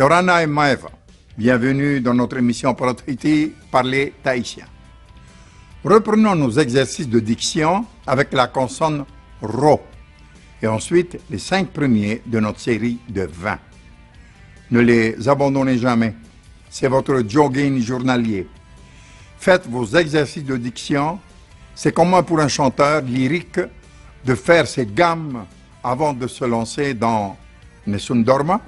Yorana et Maeva, bienvenue dans notre émission Protraiti Parler Tahitien. Reprenons nos exercices de diction avec la consonne RO et ensuite les 5 premiers de notre série de 20. Ne les abandonnez jamais, c'est votre jogging journalier. Faites vos exercices de diction, c'est commun pour un chanteur lyrique de faire ses gammes avant de se lancer dans Nessun Dorma.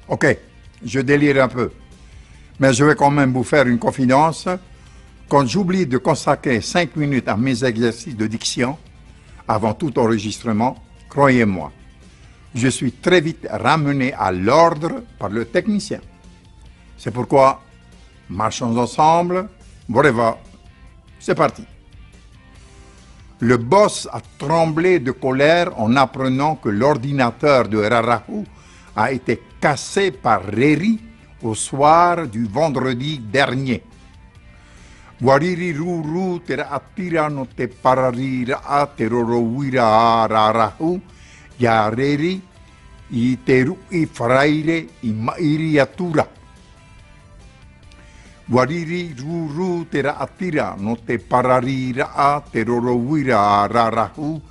Ok, je délire un peu, mais je vais quand même vous faire une confidence. Quand j'oublie de consacrer 5 minutes à mes exercices de diction, avant tout enregistrement, croyez-moi, je suis très vite ramené à l'ordre par le technicien. C'est pourquoi, marchons ensemble, breva, c'est parti. Le boss a tremblé de colère en apprenant que l'ordinateur de Rarahu a été cassé par Reri au soir du vendredi dernier. Wariri ruru tera atira no te pararira a te rorowira a Rarahu ya Reri i te rui fraire i mairi atura. Wariri ruru tera atira no te pararira a te rorowira a Rarahu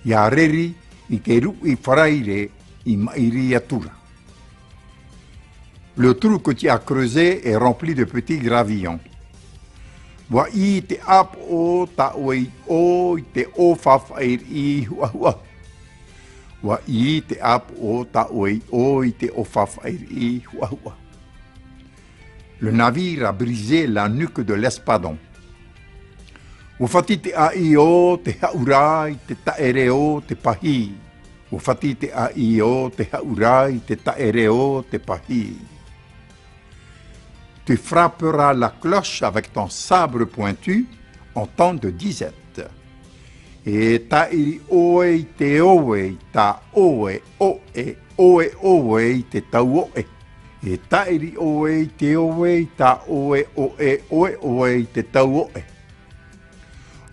ya Reri i te rui fraire i mairi atura. Le trou que tu as creusé est rempli de petits gravillons. Wa i te ap o ta oi o i te o fafair i hua hua. Wa i te ap o ta oi o i te o fafair i hua hua. Le navire a brisé la nuque de l'espadon. Wafati te a i o te haurai te taere o te pahi. Wafati te a i o te haurai te taere o te pahi. Tu frapperas la cloche avec ton sabre pointu en temps de disette. Et ta iri oe te oe ta oe oe oe oe te tau oe. Et ta iri oe te oe ta oe oe oe oe te tau oe.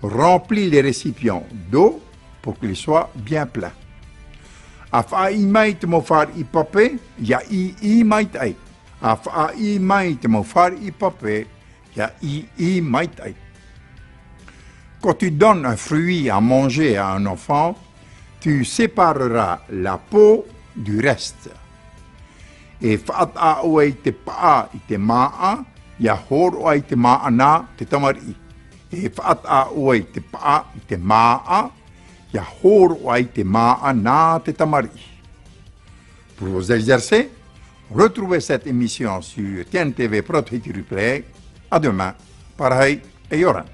Remplis les récipients d'eau pour qu'ils soient bien pleins. Afa i mai te mofar i pape, ya i mai tai. Afa i mai te mofar i pape, ya i mai tai. Quand tu donnes un fruit à manger à un enfant, tu sépareras la peau du reste. E whaata oe te paa i te maa, ya horo ai te maa na te tamari. E whaata oe te paa i te maa, ya horo ai te maa na te tamari. Pour vous exercer, retrouvez cette émission sur TNTV Protraiti Replay. À demain, pareil et Yoran.